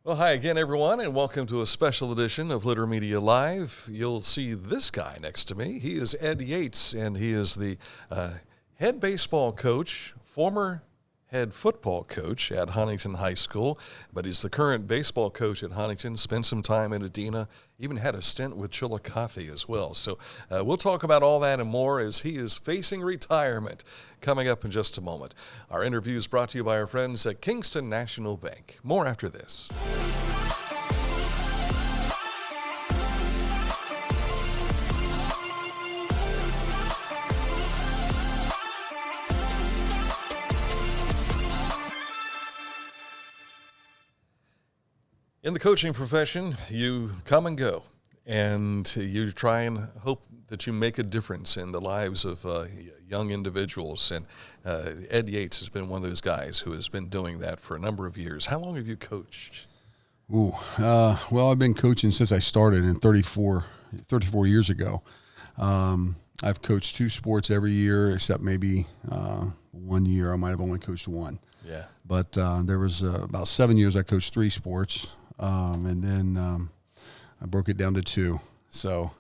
Well, hi again, everyone, and welcome to a special edition of Litter Media Live. You'll see this guy next to me. He is Ed Yates, and he is the head baseball coach, former head football coach at Huntington High School, but he's the current baseball coach at Huntington, spent some time in Adena, even had a stint with Chillicothe as well. So we'll talk about all that and more as he is facing retirement coming up in just a moment. Our interview is brought to you by our friends at Kingston National Bank. More after this. In the coaching profession, you come and go, and you try and hope that you make a difference in the lives of young individuals. And Ed Yates has been one of those guys who has been doing that for a number of years. How long have you coached? Well, I've been coaching since I started in 34 years ago. I've coached 2 sports every year, except maybe 1 year I might have only coached 1. Yeah. But there was about 7 years I coached 3 sports. And then I broke it down to 2. So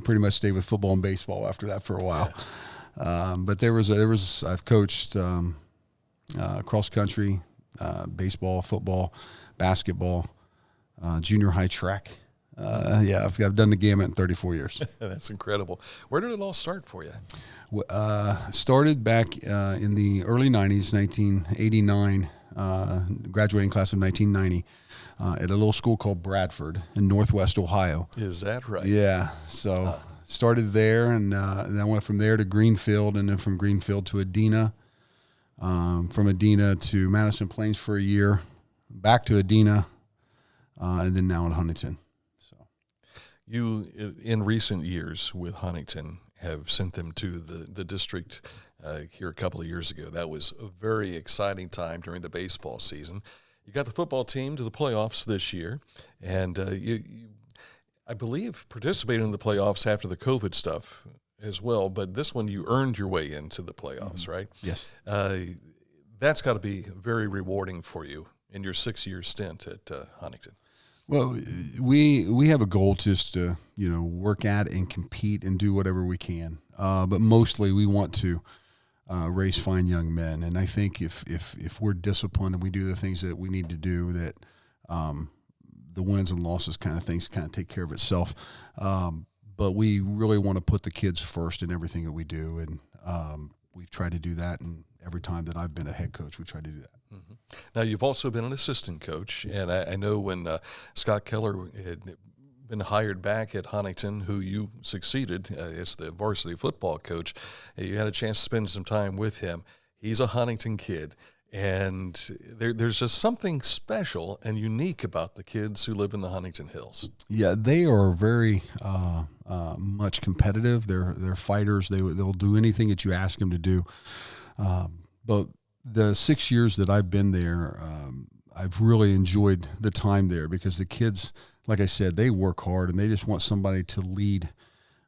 pretty much stayed with football and baseball after that for a while. Yeah. But I've coached cross country, baseball, football, basketball, junior high track. I've done the gamut in 34 years. That's incredible. Where did it all start for you? Started back in the early 90s, 1989, graduating class of 1990. At a little school called Bradford in Northwest Ohio. Is that right? Yeah. So started there, and then I went from there to Greenfield, and then from Greenfield to Adena. From Adena to Madison Plains for a year, back to Adena, and then now at Huntington. So, you, in recent years with Huntington, have sent them to the district here a couple of years ago. That was a very exciting time during the baseball season. You got the football team to the playoffs this year, and you, I believe, participated in the playoffs after the COVID stuff as well, but this one you earned your way into the playoffs, right? Yes. That's got to be very rewarding for you in your 6-year stint at Huntington. Well, we have a goal just to, work at and compete and do whatever we can, but mostly we want to raise fine young men, and I think if we're disciplined and we do the things that we need to do, that the wins and losses kind of things kind of take care of itself. But we really want to put the kids first in everything that we do, and we've tried to do that. And every time that I've been a head coach, we try to do that. Mm-hmm. Now, you've also been an assistant coach, and I know when Scott Keller had been hired back at Huntington, who you succeeded as the varsity football coach, you had a chance to spend some time with him. He's a Huntington kid, and there's just something special and unique about the kids who live in the Huntington Hills. Yeah, they are very much competitive. They're fighters. They'll do anything that you ask them to do. But the 6 years that I've been there, I've really enjoyed the time there because the kids, like I said, they work hard and they just want somebody to lead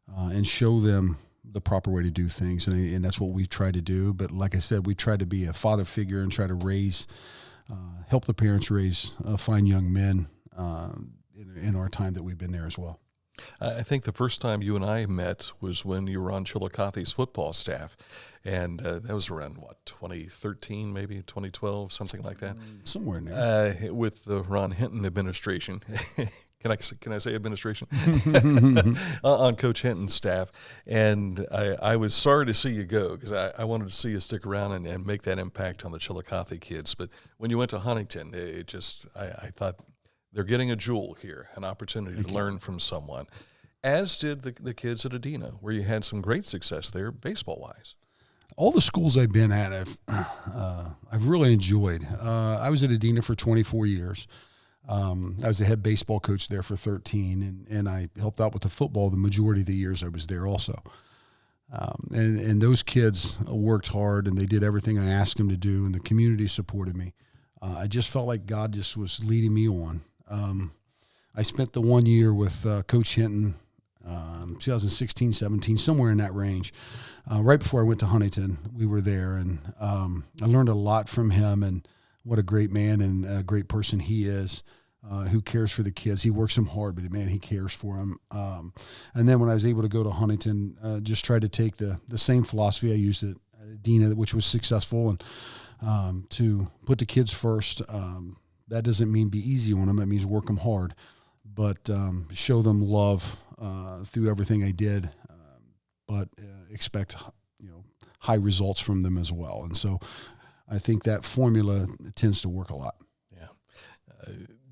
and show them the proper way to do things. And that's what we try to do. But like I said, we try to be a father figure and try to help the parents raise fine young men in our time that we've been there as well. I think the first time you and I met was when you were on Chillicothe's football staff, and that was around, 2013, maybe 2012, something like that? Somewhere in there. With the Ron Hinton administration. Can I say administration? On Coach Hinton's staff. And I was sorry to see you go because I wanted to see you stick around and make that impact on the Chillicothe kids. But when you went to Huntington, I thought, they're getting a jewel here, an opportunity to learn from someone, as did the kids at Adena, where you had some great success there baseball-wise. All the schools I've been at, I've really enjoyed. I was at Adena for 24 years. I was the head baseball coach there for 13, and I helped out with the football the majority of the years I was there also. And those kids worked hard, and they did everything I asked them to do, and the community supported me. I just felt like God just was leading me on. I spent the 1 year with Coach Hinton, 2016, 17, somewhere in that range. Right before I went to Huntington, we were there, and I learned a lot from him, and what a great man and a great person he is. who cares for the kids. He works them hard, but man, he cares for them. And then when I was able to go to Huntington, just tried to take the same philosophy I used at Adena, which was successful, and to put the kids first. That doesn't mean be easy on them. It means work them hard, but show them love through everything I did, but expect high results from them as well. And so I think that formula tends to work a lot. Yeah.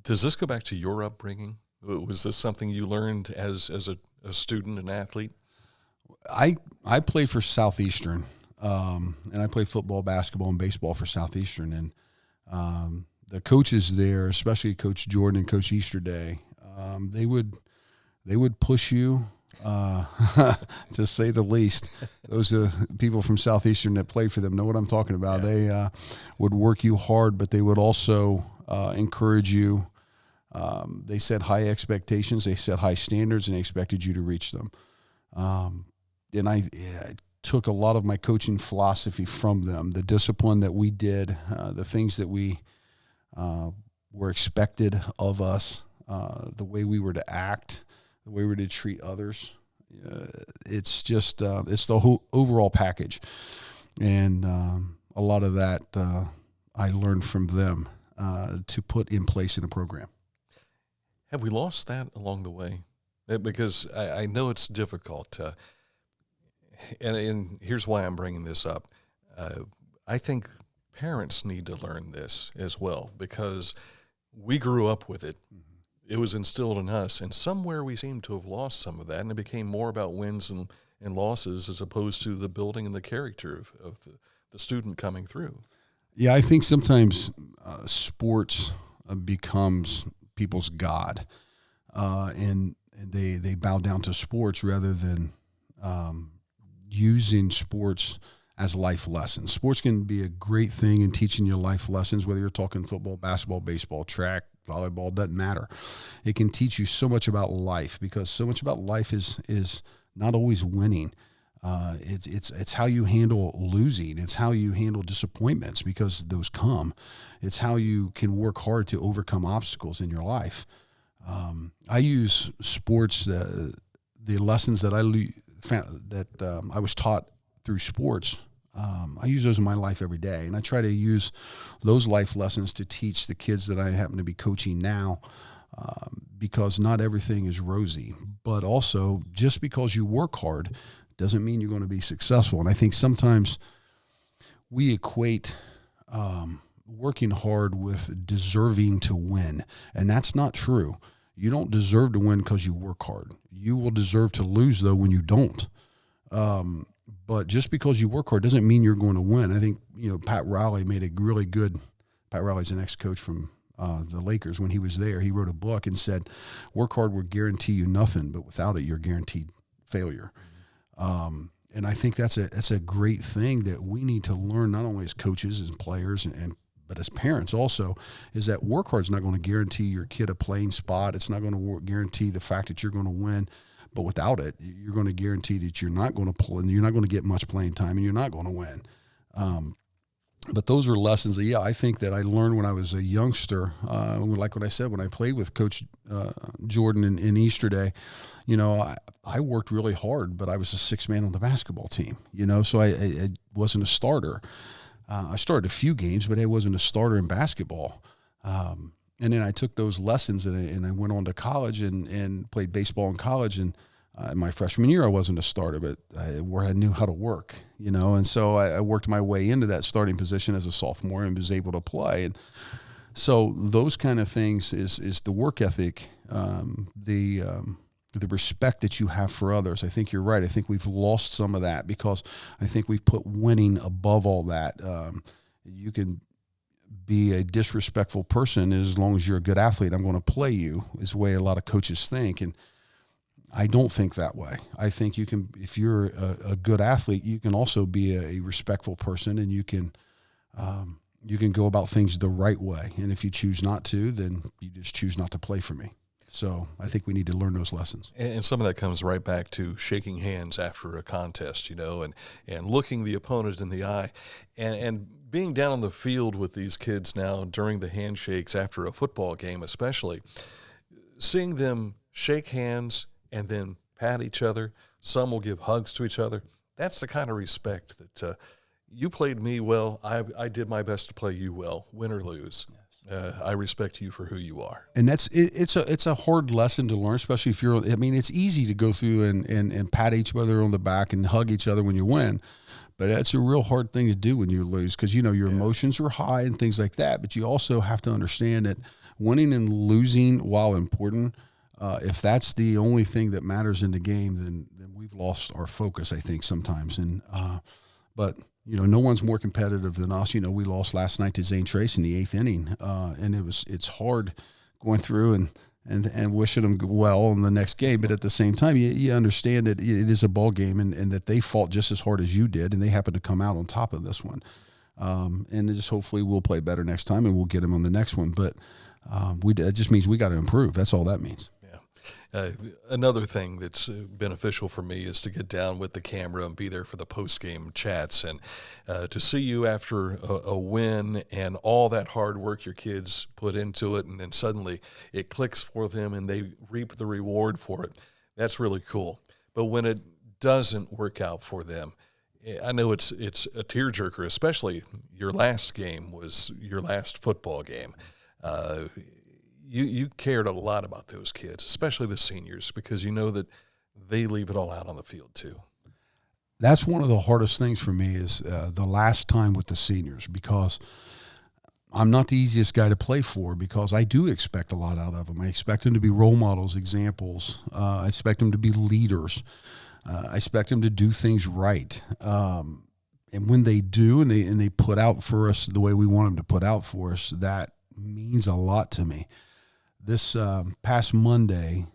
Does this go back to your upbringing? Was this something you learned as a student and athlete? I played for Southeastern, and I played football, basketball, and baseball for Southeastern. And the coaches there, especially Coach Jordan and Coach Easterday, they would push you, to say the least. Those people from Southeastern that played for them know what I'm talking about. Yeah. They would work you hard, but they would also encourage you. They set high expectations, they set high standards, and they expected you to reach them. And I took a lot of my coaching philosophy from them, the discipline that we did, the things that we were expected of us, the way we were to act, the way we were to treat others. It's just it's the whole overall package, and a lot of that I learned from them to put in place in a program. Have we lost that along the way? Because I know it's difficult, and here's why I'm bringing this up. I think parents need to learn this as well, because we grew up with it. Mm-hmm. It was instilled in us, and somewhere we seem to have lost some of that, and it became more about wins and losses as opposed to the building and the character of the student coming through. Yeah, I think sometimes sports becomes people's God, and they bow down to sports rather than using sports as life lessons. Sports can be a great thing in teaching you life lessons, whether you're talking football, basketball, baseball, track, volleyball, doesn't matter. It can teach you so much about life, because so much about life is not always winning. It's how you handle losing. It's how you handle disappointments, because those come. It's how you can work hard to overcome obstacles in your life. I use sports, the lessons that I was taught through sports. I use those in my life every day, and I try to use those life lessons to teach the kids that I happen to be coaching now, because not everything is rosy. But also, just because you work hard doesn't mean you're going to be successful. And I think sometimes we equate working hard with deserving to win, and that's not true. You don't deserve to win because you work hard. You will deserve to lose, though, when you don't. But just because you work hard doesn't mean you're going to win. I think, Pat Riley made a really good – Pat Riley's an ex-coach from the Lakers. When he was there, he wrote a book and said, work hard will guarantee you nothing, but without it, you're guaranteed failure. And I think that's a great thing that we need to learn, not only as coaches, as players, but as parents also, is that work hard is not going to guarantee your kid a playing spot. It's not going to guarantee the fact that you're going to win. But without it, you're going to guarantee that you're not going to play, and you're not going to get much playing time, and you're not going to win. But those are lessons that, I think that I learned when I was a youngster. Like what I said, when I played with Coach Jordan in Easterday, I worked really hard, but I was the sixth man on the basketball team, so I wasn't a starter. I started a few games, but I wasn't a starter in basketball. And then I took those lessons and I went on to college and played baseball in college. And in my freshman year, I wasn't a starter, but I knew how to work, and so I worked my way into that starting position as a sophomore and was able to play. And so those kind of things is the work ethic, the respect that you have for others. I think you're right. I think we've lost some of that because I think we've put winning above all that. You can be a disrespectful person, and as long as you're a good athlete, I'm going to play you, is the way a lot of coaches think. And I don't think that way. I think you can, if you're a good athlete, you can also be a respectful person, and you can go about things the right way. And if you choose not to, then you just choose not to play for me. So I think we need to learn those lessons. And some of that comes right back to shaking hands after a contest, and looking the opponent in the eye and being down on the field with these kids now during the handshakes after a football game especially, seeing them shake hands and then pat each other, some will give hugs to each other, that's the kind of respect that you played me well, I did my best to play you well, win or lose. I respect you for who you are. And it's a hard lesson to learn, especially if you're, I mean, it's easy to go through and pat each other on the back and hug each other when you win, but that's a real hard thing to do when you lose, because, your emotions are high and things like that, but you also have to understand that winning and losing, while important, if that's the only thing that matters in the game, then we've lost our focus, I think, sometimes. And but no one's more competitive than us. We lost last night to Zane Trace in the 8th inning, and it's hard going through and wishing them well in the next game. But at the same time, you understand that it is a ball game, and that they fought just as hard as you did, and they happened to come out on top of this one. And just hopefully we'll play better next time, and we'll get them on the next one. But it just means we got to improve. That's all that means. Another thing that's beneficial for me is to get down with the camera and be there for the post-game chats, and to see you after a win and all that hard work your kids put into it, and then suddenly it clicks for them and they reap the reward for it. That's really cool. But when it doesn't work out for them, I know it's a tearjerker, especially your last game was your last football game. You cared a lot about those kids, especially the seniors, because you know that they leave it all out on the field too. That's one of the hardest things for me is the last time with the seniors, because I'm not the easiest guy to play for, because I do expect a lot out of them. I expect them to be role models, examples. I expect them to be leaders. I expect them to do things right. And when they do, and they put out for us the way we want them to put out for us, that means a lot to me. This past Monday,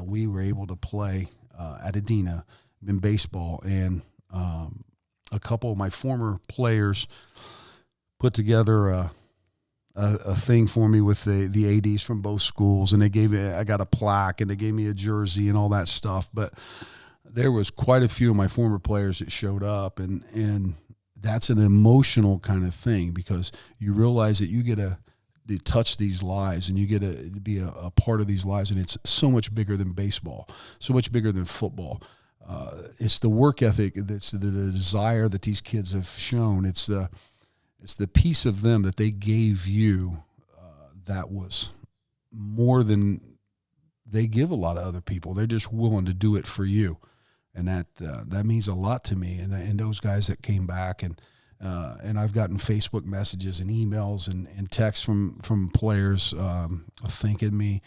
we were able to play at Adena in baseball, and a couple of my former players put together a thing for me with the ADs from both schools, and I got a plaque, and they gave me a jersey and all that stuff. But there was quite a few of my former players that showed up, and that's an emotional kind of thing, because you realize that you get to touch these lives, and you get to be a part of these lives, and it's so much bigger than baseball, so much bigger than football. It's the work ethic, it's the desire that these kids have shown. It's the piece of them that they gave you that was more than they give a lot of other people. They're just willing to do it for you, and that means a lot to me. And those guys that came back, and I've gotten Facebook messages and emails and texts from players thanking me.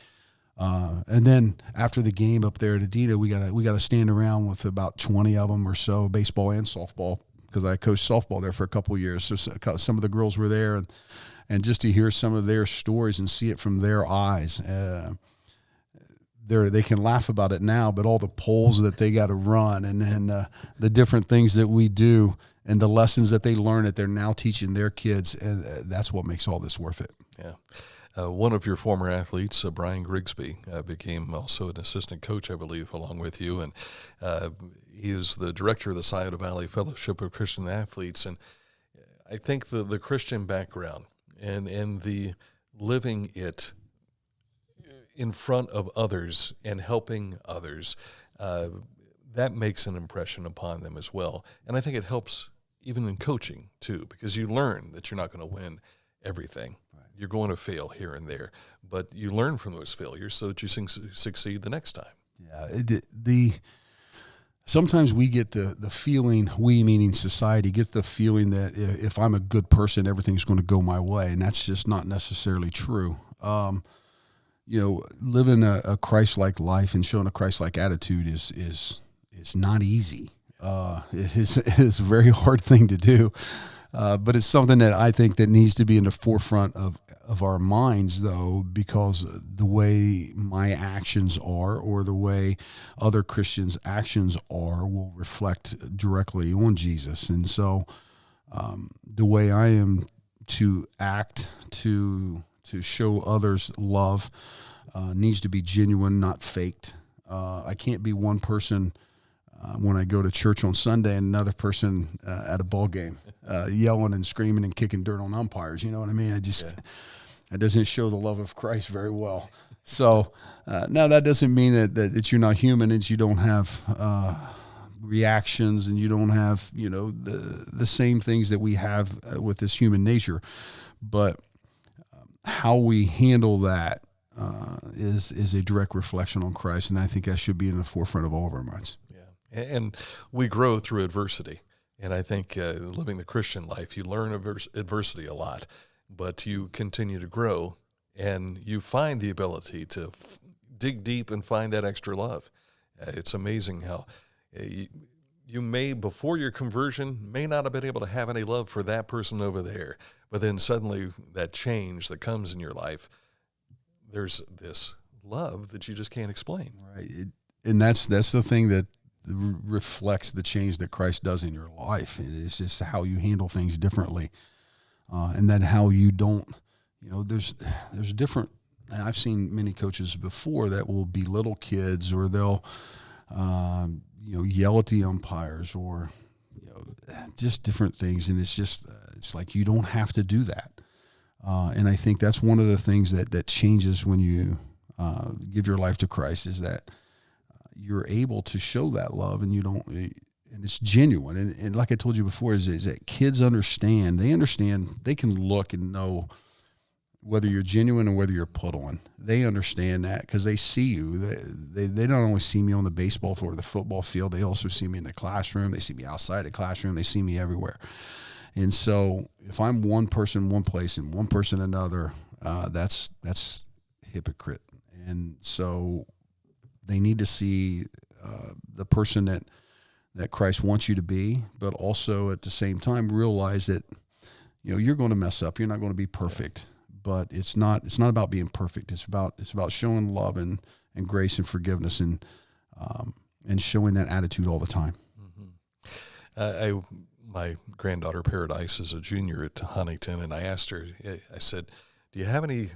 And then after the game up there at Adena, we got to stand around with about 20 of them or so, baseball and softball, because I coached softball there for a couple of years. So some of the girls were there, and just to hear some of their stories and see it from their eyes. They can laugh about it now, but all the polls that they got to run, and then the different things that we do, and the lessons that they learn that they're now teaching their kids, and that's what makes all this worth it. Yeah. One of your former athletes, Brian Grigsby, became also an assistant coach, I believe, along with you, and he is the director of the Scioto Valley Fellowship of Christian Athletes. And I think the Christian background and the living it in front of others and helping others, that makes an impression upon them as well. And I think it helps even in coaching too, because you learn that you're not going to win everything. Right. You're going to fail here and there, but you learn from those failures so that you succeed the next time. Yeah, sometimes we get the feeling, we meaning society, gets the feeling that if I'm a good person, everything's going to go my way, and that's just not necessarily true. Living a Christ-like life and showing a Christ-like attitude is not easy. It is a very hard thing to do, but it's something that I think that needs to be in the forefront of our minds, though, because the way my actions are, or the way other Christians' actions are, will reflect directly on Jesus. And so the way I am to act, to show others love, needs to be genuine, not faked. I can't be one person when I go to church on Sunday and another person at a ball game yelling and screaming and kicking dirt on umpires. You know what I mean? It doesn't show the love of Christ very well. So now that doesn't mean that you're not human and you don't have reactions and you don't have, the same things that we have with this human nature. But how we handle that is a direct reflection on Christ, and I think that should be in the forefront of all of our minds. Yeah, and we grow through adversity, and I think living the Christian life, you learn adversity a lot, but you continue to grow, and you find the ability to dig deep and find that extra love. It's amazing how you may, before your conversion, may not have been able to have any love for that person over there, but then suddenly that change that comes in your life, there's this love that you just can't explain. Right. And that's the thing that reflects the change that Christ does in your life. It's just how you handle things differently. And then how you don't, there's different, I've seen many coaches before that will belittle kids, or they'll, yell at the umpires, or, just different things. And it's like, you don't have to do that. And I think that's one of the things that changes when you give your life to Christ, is that you're able to show that love, and and it's genuine. And like I told you before, is that kids understand, they can look and know whether you're genuine or whether you're put on. They understand that because they see you. They don't only see me on the baseball floor or the football field. They also see me in the classroom. They see me outside the classroom. They see me everywhere. And so if I'm one person one place and one person another, that's hypocrite. And so they need to see the person that Christ wants you to be, but also at the same time realize that you're going to mess up. You're not going to be perfect, but it's not about being perfect. It's about showing love and grace and forgiveness and showing that attitude all the time. Mm-hmm. My granddaughter Paradise is a junior at Huntington, and I asked her, I said, do you have any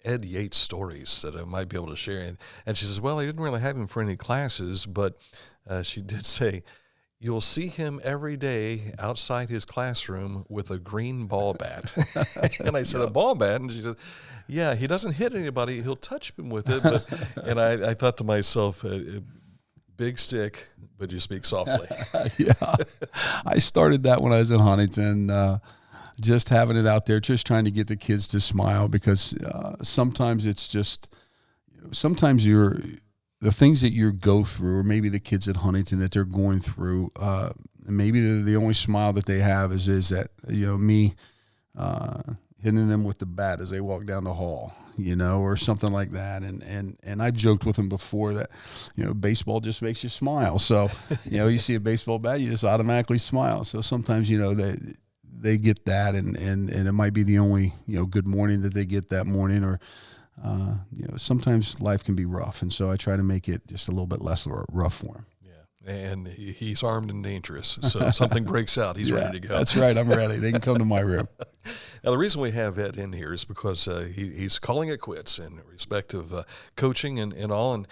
Ed Yates stories that I might be able to share? And she says, well, I didn't really have him for any classes, but she did say, you'll see him every day outside his classroom with a green ball bat. And I said, a ball bat? And she said, yeah, he doesn't hit anybody. He'll touch him with it. And I thought to myself, big stick, but you speak softly. Yeah. I started that when I was in Huntington, just having it out there, just trying to get the kids to smile, because sometimes it's just, sometimes the things that you go through, or maybe the kids at Huntington that they're going through, maybe the only smile that they have is that, me hitting them with the bat as they walk down the hall, or something like that. And I've joked with them before that, baseball just makes you smile. So, you see a baseball bat, you just automatically smile. So sometimes, they get that, and it might be the only, good morning that they get that morning, or, sometimes life can be rough. And so I try to make it just a little bit less rough for him. Yeah. And he's armed and dangerous. So if something breaks out, he's ready to go. That's right. I'm ready. They can come to my room. Now, the reason we have Ed in here is because he's calling it quits in respect of coaching and all. And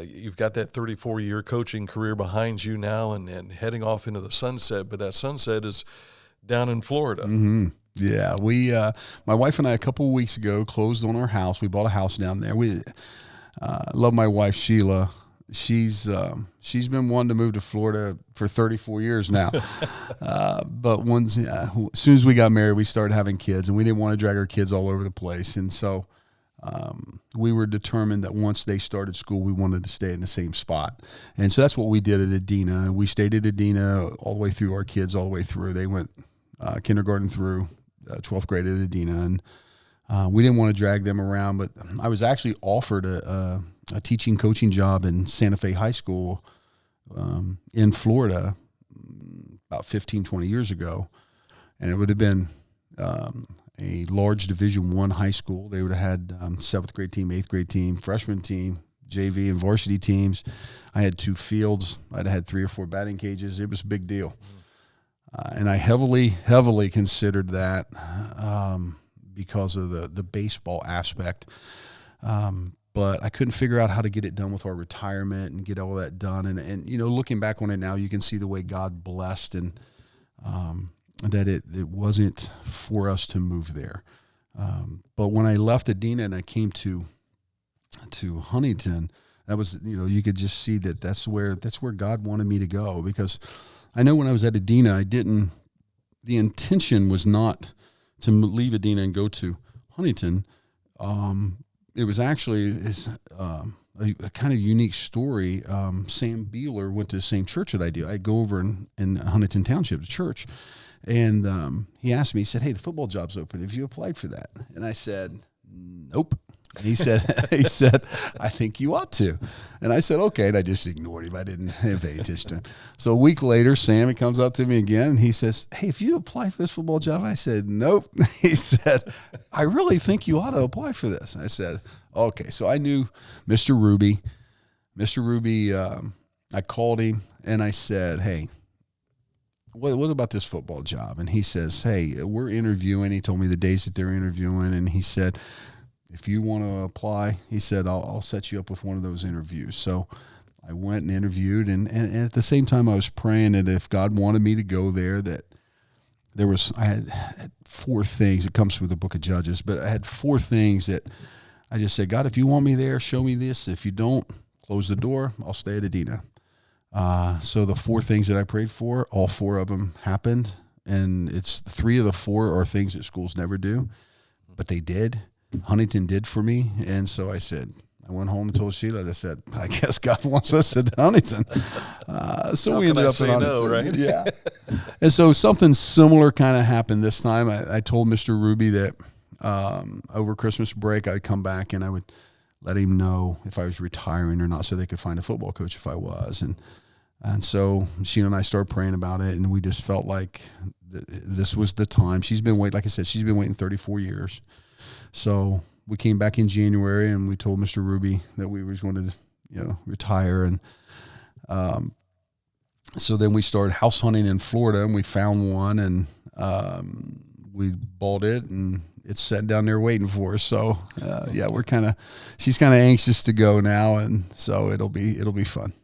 you've got that 34-year coaching career behind you now, and heading off into the sunset. But that sunset is down in Florida. Mm-hmm. Yeah, we, my wife and I, a couple of weeks ago, closed on our house. We bought a house down there. We love my wife, Shelia. She's been wanting to move to Florida for 34 years now. But as soon as we got married, we started having kids, and we didn't want to drag our kids all over the place. And so we were determined that once they started school, we wanted to stay in the same spot. And so that's what we did at Adena. We stayed at Adena all the way through, our kids all the way through. They went kindergarten through 12th grade at Adena, and we didn't want to drag them around, but I was actually offered a teaching coaching job in Santa Fe High School in Florida about 15, 20 years ago, and it would have been a large Division I high school. They would have had 7th grade team, 8th grade team, freshman team, JV and varsity teams. I had 2 fields. I'd had 3 or 4 batting cages. It was a big deal. And I heavily considered that because of the baseball aspect. but I couldn't figure out how to get it done with our retirement and get all that done. And looking back on it now, you can see the way God blessed and that it wasn't for us to move there. But when I left Adena and I came to Huntington, that was, you could just see that that's where God wanted me to go, because I know when I was at Adena, the intention was not to leave Adena and go to Huntington. It was actually a kind of unique story. Sam Beeler went to the same church that I do. I go over in Huntington Township to church, and he asked me, he said, "Hey, the football job's open. Have you applied for that?" And I said, "Nope." And he said, "I think you ought to." And I said, "Okay." And I just ignored him. I didn't pay attention to him. So a week later, Sam, he comes up to me again and he says, "Hey, have you applied for this football job?" I said, "Nope." He said, "I really think you ought to apply for this." I said, "Okay." So I knew Mr. Ruby. I called him and I said, "Hey, what about this football job?" And he says, "Hey, we're interviewing." He told me the days that they're interviewing, and he said, "If you want to apply," he said, I'll set you up with one of those interviews." So I went and interviewed, and at the same time I was praying that if God wanted me to go there, that I had 4 things. It comes from the book of Judges, but I had 4 things that I just said, "God, if you want me there, show me this. If you don't, close the door. I'll stay at Adena." So the 4 things that I prayed for, all 4 of them happened, and it's 3 of the 4 are things that schools never do, but they did. Huntington did for me, and so I went home and told Shelia. I said, "I guess God wants us at Huntington." So we ended up at Huntington. No, right? Yeah. And so something similar kind of happened this time. I told Mr. Ruby that over Christmas break I'd come back and I would let him know if I was retiring or not, so they could find a football coach if I was. And so Sheila and I started praying about it, and we just felt like this was the time. She's been waiting, like I said, she's been waiting 34 years. So we came back in January and we told Mr. Ruby that we was going to, retire. And so then we started house hunting in Florida, and we found one, and we bought it, and it's sitting down there waiting for us. So she's kind of anxious to go now, and so it'll be fun.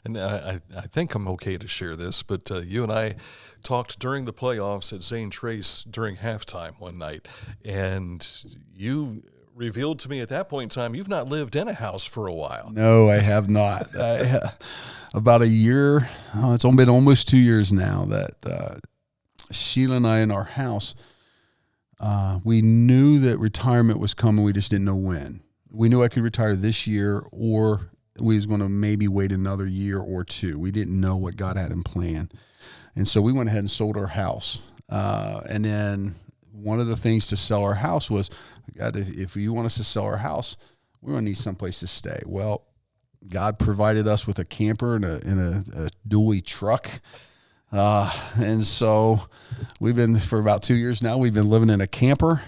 And I think I'm okay to share this, but you and I talked during the playoffs at Zane Trace during halftime one night, and you revealed to me at that point in time you've not lived in a house for a while. No, I have not. About a year, it's been almost 2 years now that Sheila and I in our house, we knew that retirement was coming. We just didn't know when. We knew I could retire this year, or we was going to maybe wait another year or 2. We didn't know what God had in plan. And so we went ahead and sold our house. And then one of the things to sell our house was, God, if you want us to sell our house, we're going to need someplace to stay. Well, God provided us with a camper and a dually truck. And so we've been, for about 2 years now, we've been living in a camper.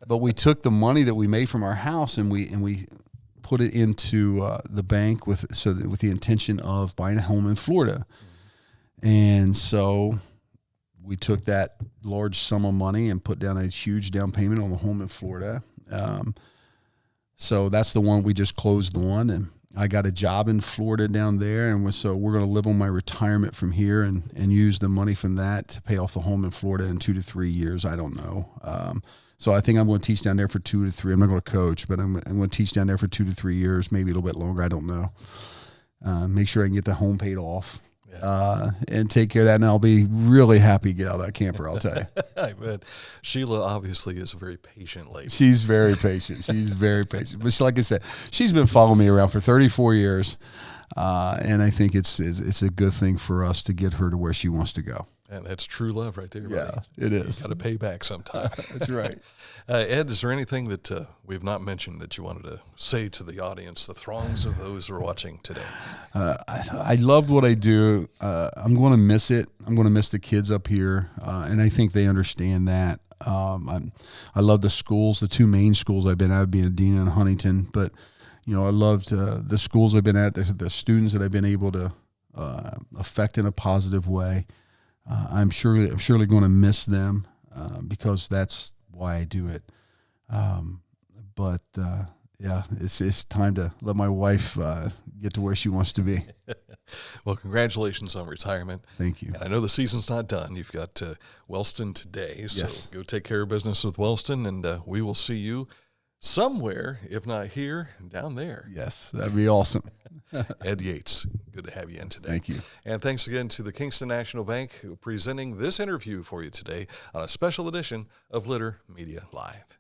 But we took the money that we made from our house and we put it into the bank with the intention of buying a home in Florida. And so we took that large sum of money and put down a huge down payment on the home in Florida. So that's the one we just closed on, and I got a job in Florida down there, and so we're going to live on my retirement from here and use the money from that to pay off the home in Florida in 2 to 3 years. I don't know. So I think I'm going to teach down there for 2 to 3. I'm not going to coach, but I'm going to teach down there for 2 to 3 years, maybe a little bit longer. I don't know. Make sure I can get the home paid off. And take care of that, and I'll be really happy to get out of that camper, I'll tell you. I bet. Sheila obviously is a very patient lady. She's very patient. She's very patient. But like I said, she's been following me around for 34 years, and I think it's a good thing for us to get her to where she wants to go. And that's true love right there. Yeah, buddy. It is. You got to pay back sometime. That's right. Ed, is there anything that we've not mentioned that you wanted to say to the audience, the throngs of those who are watching today? I loved what I do. I'm going to miss it. I'm going to miss the kids up here, and I think they understand that. I love the schools, the 2 main schools I've been at, being Adena and Huntington. But I loved the schools I've been at, the students that I've been able to affect in a positive way. I'm surely going to miss them because that's why I do it. But Yeah, it's time to let my wife get to where she wants to be. Well, congratulations on retirement. Thank you. And I know the season's not done. You've got Wellston today, so Yes. go take care of business with Wellston, and we will see you somewhere, if not here, down there. Yes, that'd be awesome. Ed Yates, good to have you in today. Thank you. And thanks again to the Kingston National Bank presenting this interview for you today on a special edition of Litter Media Live.